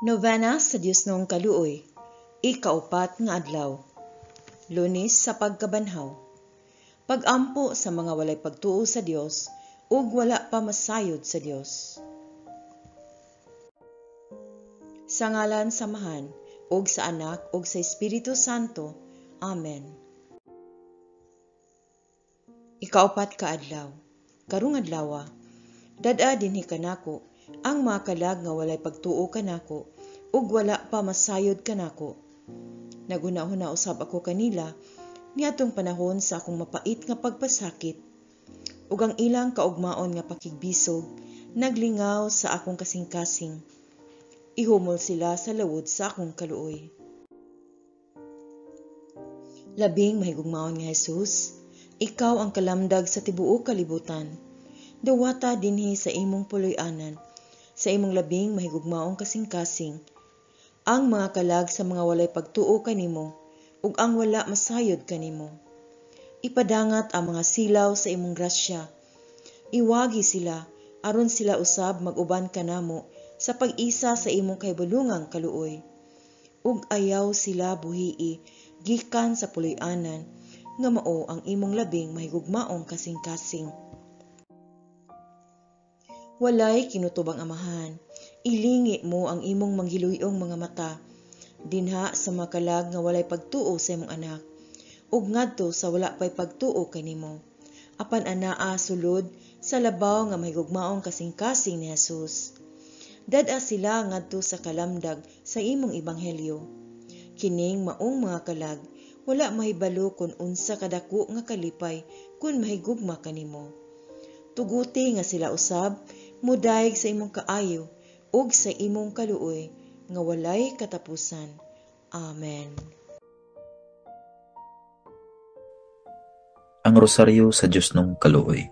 Novena sa Dios noong kaluoy, ikaupat nga adlaw. Lunes sa pagkabanhaw. Pagampo sa mga walay pagtuo sa Dios ug wala pa masayod sa Dios. Sa ngalan samahan ug sa Anak ug sa Espiritu Santo. Amen. Ikaupat ka adlaw. Karong adlaw, dad-a dinhi kanako ang mga kalag nga walay pagtuo kanako ug wala pa masayod kanako. Naguna-huna usab ako kanila niadtong panahon sa akong mapait nga pagpasakit ug ang ilang kaugmaon nga pakigbisog naglingaw sa akong kasing-kasing. Ihumol sila sa lawod sa akong kaluoy. Labing mahigugmaon nga Jesus, ikaw ang kalamdag sa tibuok kalibutan. Dawata dinhi sa imong puloy-anan, sa imong labing mahigugmaong kasing-kasing, ang mga kalag sa mga walay pagtuo kanimo ug ang wala masayod kanimo. Ipadangat ang mga silaw sa imong grasya. Iwagi sila aron sila usab mag-uban kanamo sa pag-isa sa imong kahibulungang kaluoy. Ug ayaw sila buhii gikan sa puloy-anan nga mao ang imong labing mahigugmaong kasing-kasing. Walay kinutubang amahan, ilingi mo ang imong manggiluyong mga mata, dinha sa mga kalag nga walay pagtuo sa imong anak, ug ngadto sa wala pay pagtuo kanimo. Apan anaa sulod sa labaw nga mahigugmaong kasing-kasing ni Jesus. Dad-a sila ngadto sa kalamdag sa imong ebanghelyo. Kining maong mga kalag, wala mahibalo kun unsa kadako nga kalipay kun mahigugma kanimo. Tuguti nga sila usab, mudayeg sa imong kaayo ug sa imong kaluoy nga walay katapusan. Amen. Ang rosaryo sa Dios nung kaluoy.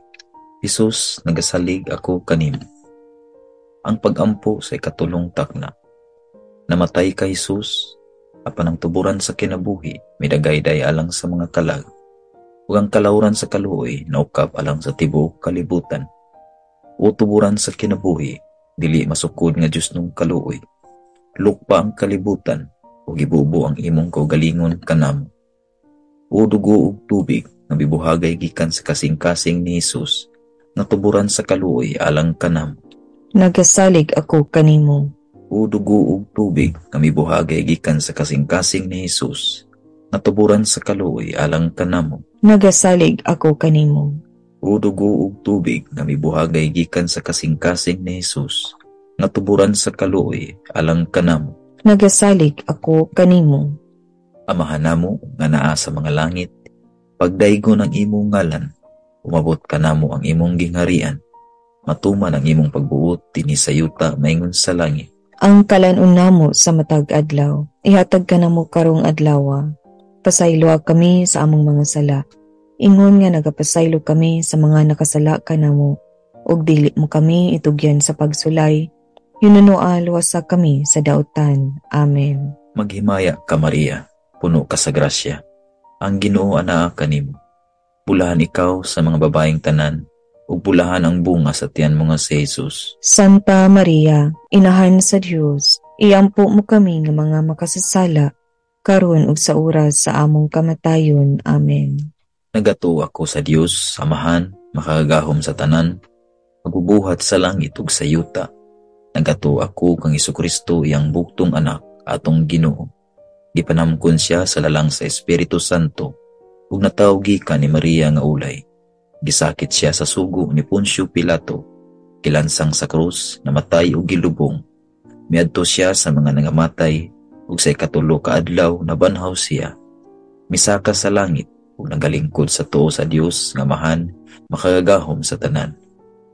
Jesus, nagasalig ako kanimo. Ang pagampo sa ikatulong takna. Namatay ka Jesus, apan ang tuburan sa kinabuhi, midagayday alang sa mga kalag. Ug ang kalawran sa kaluoy, naukap alang sa tibuok kalibutan. O tuburan sa kinabuhi, dili masukod nga Dios nung kaluoy. Lukpa ang kalibutan, o gibubo ang imong kaugalingon kanamo. O dugo ug tubig, nga bibuhagay gikan sa kasing-kasing ni Jesus, nga tuburan sa kaluoy alang kanamo. Nagasalig ako kanimo. O dugo ug tubig, nga bibuhagay gikan sa kasing-kasing ni Jesus, nga tuburan sa kaluoy alang kanamo. Nagasalig ako kanimo. O dugo ug tubig nga mibuhagay gikan sa kasing-kasing ni Jesus, nga tuburan sa kaluoy alang kanamo. Nagasalig ako kanimo. Amahan namo nga naa sa mga langit, pagdaygon ang imong ngalan, umabot kanamo ang imong gingharian, matuman ang imong pagbuot dinhi sa yuta maingon sa langit. Ang kalanon namo sa matag adlaw, ihatag kanamo karong adlaw. Pasaylo kami sa among mga sala. Ingon nga nagapasaylo kami sa mga nakasala kanamo, ug dili mo kami itugyan sa pagsulay. Yununua luwasa kami sa dautan. Amen. Maghimaya ka Maria, puno ka sa grasya. Ang Ginoo anaa kanimo. Bulahan ikaw sa mga babaeng tanan, ug bulahan ang bunga sa tiyan mo nga si Jesus. Santa Maria, inahan sa Dios, iampo mo kami nga mga makasasala, karon ug sa oras sa among kamatayon. Amen. Nagato ako sa Dios, Amahan, makagahom sa tanan, magbubuhat sa langit ug sa yuta. Nagato ako kang Jesucristo, iyang buktong anak, atong Ginoo. Gipanamkon siya sa lalang sa Espiritu Santo, ug natawgi ka ni Maria nga ulay. Gisakit siya sa sugo ni Poncio Pilato, kilansang sa krus, namatay ug gilubong. Miadto siya sa mga nangamatay, ug sa ikatulo ka adlaw nabanhaw siya. Misaka sa langit, ug nagalingkod sa tuo sa Dios nga Amahan, makagahom sa tanan.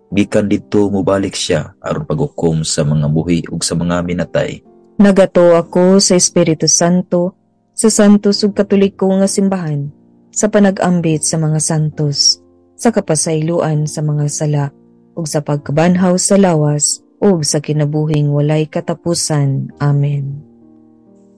Gikan didto mobalik siya aron paghukom sa mga buhi ug sa mga minatay. Nagato ako sa Espiritu Santo, sa santos ug katoliko nga simbahan, sa panag-ambit sa mga santos, sa kapasayloan sa mga sala, ug sa pagkabanhaw sa lawas, ug sa kinabuhing walay katapusan. Amen.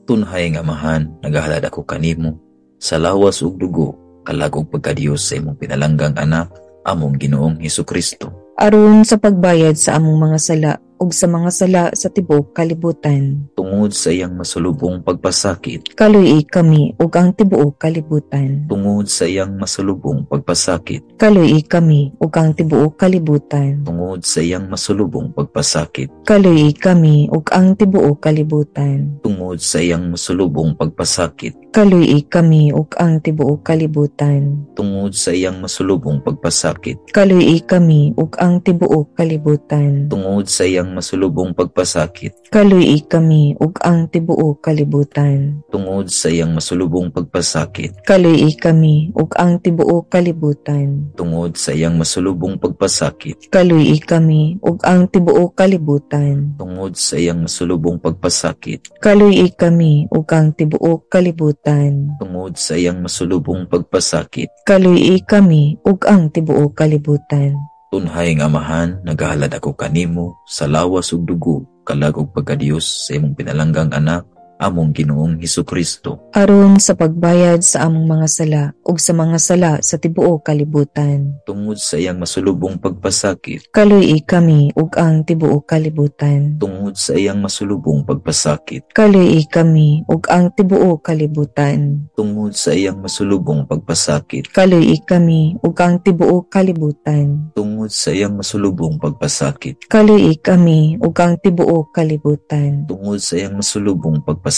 Tunhay nga Amahan, nagahalad ako kanimo, sa lawas ug dugo, kalagog pagkadiyos sa imong pinalanggang anak, among Ginoong Hesukristo. Aron sa pagbayad sa among mga sala, ug sa mga sala sa tibuok kalibutan. Tungod sa iyang masulubong pagpasakit, Kaluy kami ug ang tibuok kalibutan. tungod sa iyang masulubong pagpasakit, Kaluy kami ug ang tibuok kalibutan. tungod sa iyang masulubong pagpasakit, Kaluy kami ug ang tibuok kalibutan. tungod sa iyang masulubong pagpasakit, Kaluy kami ug ang tibuok kalibutan. tungod sa iyang masulubong pagpasakit, Kaluy kami ug ang tibuok kalibutan. tungod sa iyang masulubong pagpasakit, Kaluy kami ug ang tibuok kalibutan. tungod sa iyang masulubong pagpasakit, Kaluy kami ug ang tibuok kalibutan. tungod sa iyang masulubong pagpasakit, Kaluy kami ug ang tibuok kalibutan. tungod sa iyang masulubong pagpasakit, Kaluy kami ug ang tibuok kalibutan. tungod sa iyang masulubong pagpasakit. Kaluy kami ug ang tibuok kalibutan. Tunhay nga Amahan, nagahalad ako kanimo sa lawas ug dugo, kalag ug pagkadiyos sa imong pinalanggang anak, among Ginoong Hesukristo. Aron sa pagbayad sa among mga sala ug sa mga sala sa tibuok kalibutan. Tungod sa iyang masulubong pagpasakit, Kaluy kami ug ang tibuok kalibutan. tungod sa iyang masulubong pagpasakit, Kaluy kami ug ang tibuok kalibutan. tungod sa iyang masulubong pagpasakit, Kaluy kami ug ang tibuok kalibutan. tungod sa iyang masulubong pagpasakit, Kaluy kami ug ang tibuok kalibutan. tungod sa iyang masulubong pagpasakit,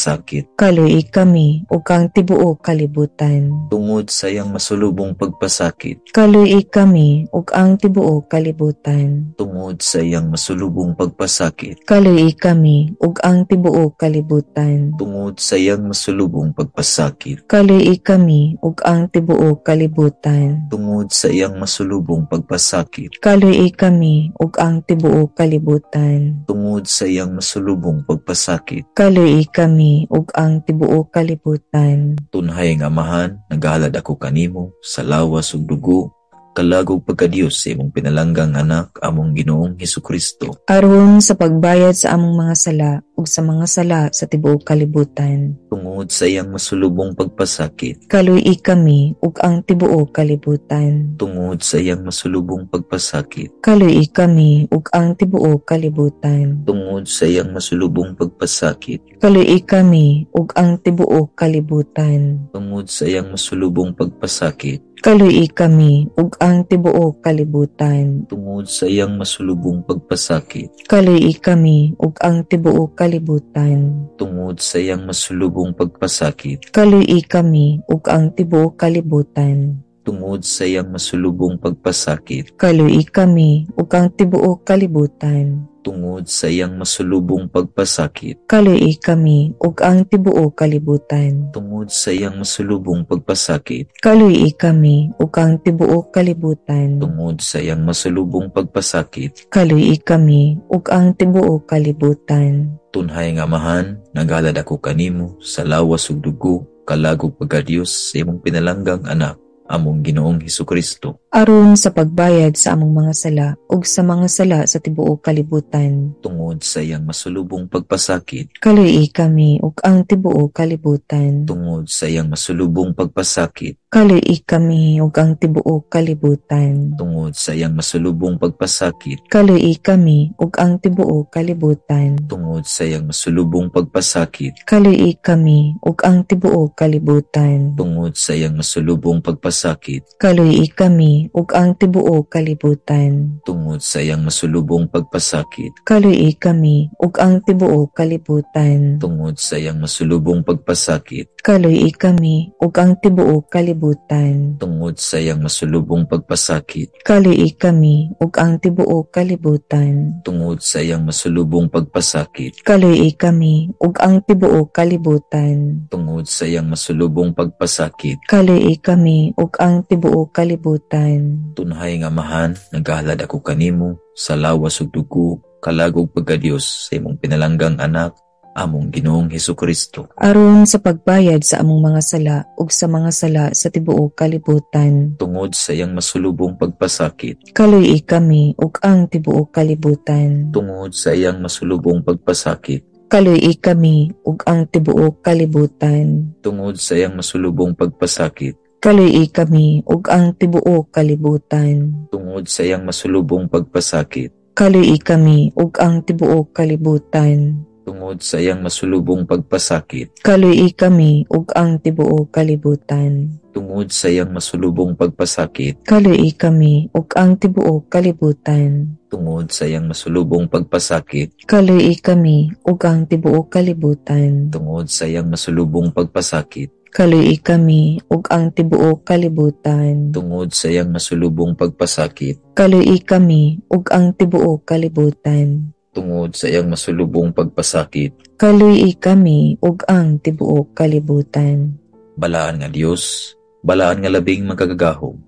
Kaluy kami ug ang tibuok kalibutan. tungod sa iyang masulubong pagpasakit, Kaluy kami ug ang tibuok kalibutan. tungod sa iyang masulubong pagpasakit, Kaluy kami ug ang tibuok kalibutan. tungod sa iyang masulubong pagpasakit, Kaluy kami ug ang tibuok kalibutan. tungod sa iyang masulubong pagpasakit, Kaluy kami ug ang tibuok kalibutan. tungod sa iyang masulubong pagpasakit. Kaluy kami ug ang tibuok kalibutan. Tunhay nga Amahan, nagahalad ako kanimo sa lawas ug dugo, kalag ug pagkadiyos sa imong pinalanggang anak, among Ginoong Hesukristo. Aron sa pagbayad sa among mga sala ug sa mga sala sa tibuok kalibutan. Tungod sa iyang masulubong pagpasakit, Kaluy kami ug ang tibuok kalibutan. tungod sa iyang masulubong pagpasakit, Kaluy kami ug ang tibuok kalibutan. tungod sa iyang masulubong pagpasakit, Kaluy kami ug ang tibuok kalibutan. tungod sa iyang masulubong pagpasakit, Kaluy kami ug ang tibuok kalibutan. tungod sa iyang masulubong pagpasakit, Kaluy kami ug ang tibuok kalibutan. tungod sa iyang masulubong pagpasakit, Kaluy kami ug ang tibuok kalibutan. tungod sa iyang masulubong pagpasakit, Kaluy kami ug ang tibuok kalibutan. tungod sa iyang masulubong pagpasakit, Kaluy kami ug ang tibuok kalibutan. tungod sa iyang masulubong pagpasakit, Kaluy kami ug ang tibuok kalibutan. tungod sa iyang masulubong pagpasakit. Kaluy kami ug ang tibuok kalibutan. Tunhay nga Amahan, nagahalad ako kanimo sa lawas ug dugo, kalag ug pagkadiyos sa imong pinalanggang anak, among Ginoong Hesukristo. Aron sa pagbayad sa among mga sala ug sa mga sala sa tibuok kalibutan. Tungod sa iyang masulubong pagpasakit, Kaluy kami ug ang tibuok kalibutan. tungod sa iyang masulubong pagpasakit, Kaluy kami ug ang tibuok kalibutan. tungod sa iyang masulubong pagpasakit, Kaluy kami ug ang tibuok kalibutan. tungod sa iyang masulubong pagpasakit, Kaluy kami ug ang tibuok kalibutan. tungod sa iyang masulubong pagpasakit, Kaluy kami ug ang tibuok kalibutan. tungod sa iyang masulubong pagpasakit, Kaluy kami ug ang tibuok kalibutan. tungod sa iyang masulubong pagpasakit, Kaluy kami ug ang tibuok kalibutan. tungod sa iyang masulubong pagpasakit, Kaluy kami ug ang tibuok kalibutan. tungod sa iyang masulubong pagpasakit, Kaluy kami ug ang tibuok kalibutan. tungod sa iyang masulubong pagpasakit. Kaluy kami ug ang tibuok kalibutan. Tunhay nga Amahan, nagahalad ako kanimo sa lawas ug dugo, kalag ug pagkadiyos sa imong pinalanggang anak, among Ginoong Hesukristo. Aron sa pagbayad sa among mga sala ug sa mga sala sa tibuok kalibutan. Tungod sa iyang masulubong pagpasakit, Kaluy kami ug ang tibuok kalibutan. tungod sa iyang masulubong pagpasakit, Kaluy kami ug ang tibuok kalibutan. tungod sa iyang masulubong pagpasakit, Kaluy kami ug ang tibuok kalibutan. tungod sa iyang masulubong pagpasakit, Kaluy kami ug ang tibuok kalibutan. Tungod sa iyang masulubong pagpasakit, Kaluy kami ug ang tibuok kalibutan. tungod sa iyang masulubong pagpasakit, Kaluy kami ug ang tibuok kalibutan. tungod sa iyang masulubong pagpasakit, Kaluy kami ug ang tibuok kalibutan. tungod sa iyang masulubong pagpasakit, Kaluy kami ug ang tibuok kalibutan. tungod sa iyang masulubong pagpasakit, Kaluy kami ug ang tibuok kalibutan. tungod sa iyang masulubong pagpasakit. Kaluy kami ug ang tibuok kalibutan. Balaan nga Dios, balaan nga labing magkagagahom,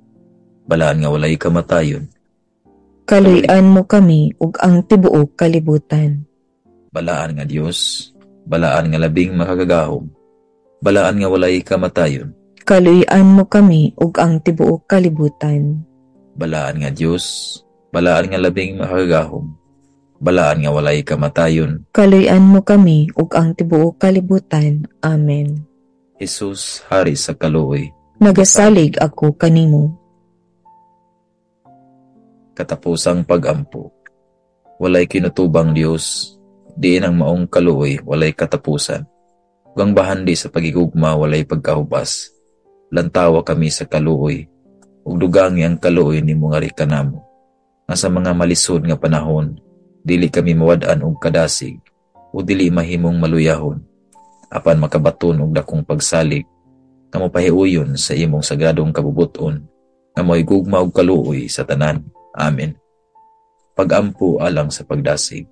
balaan nga walay kamatayon, Kaluy-an mo kami ug ang tibuok kalibutan. balaan nga Dios, balaan nga labing makagagahom, balaan nga walay kamatayon, Kaluy-an mo kami ug ang tibuok kalibutan. balaan nga Dios, balaan nga labing makagagahom, balaan nga walay kamatayon. Kaluy-an mo kami ug ang tibuok kalibutan. Amen. Jesus, Hari sa kaluoy, Nagasalig ako kanimo. katapusang pag-ampo. Walay kinutubang Dios, diin ang maong kaluoy, walay katapusan. Ugang bahandi sa pagigugma, walay pagkahubas. Lantawa kami sa kaluoy, ug dugangi ang kaluoy ni mga rikanamo. Nga sa mga malisod nga panahon, dili kami mawad-an og kadasig, o dili mahimong maluyahon. Apan makabaton og dakong pagsalig, nga mapahiuyon sa imong sagradong kabubuton, nga mo'y gugma og kaluoy sa tanan. Amen. Pag-ampo alang sa pagdasig.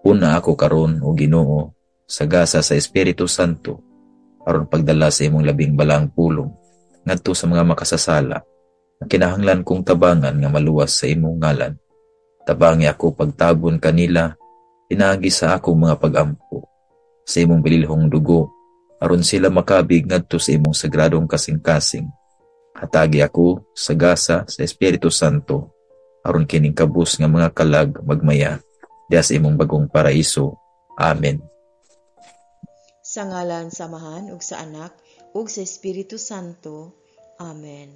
Una ako karon o Ginoo, sa gasa sa Espiritu Santo, aron pagdala sa imong labing balang pulong, ngadto sa mga makasasala, na kinahanglan kong tabangan nga maluwas sa imong ngalan. Tabangi ako pagtabon kanila, pinagi sa akong mga pag-ampo, sa imong bililhong dugo, aron sila makabig ngadto sa imong sagradong kasing-kasing. Hatagi ako sa gasa sa Espiritu Santo, aron kining kabus nga mga kalag magmaya, diha sa imong bagong paraiso. Amen. Sa ngalan sa Amahan ug sa Anak ug sa Espiritu Santo. Amen.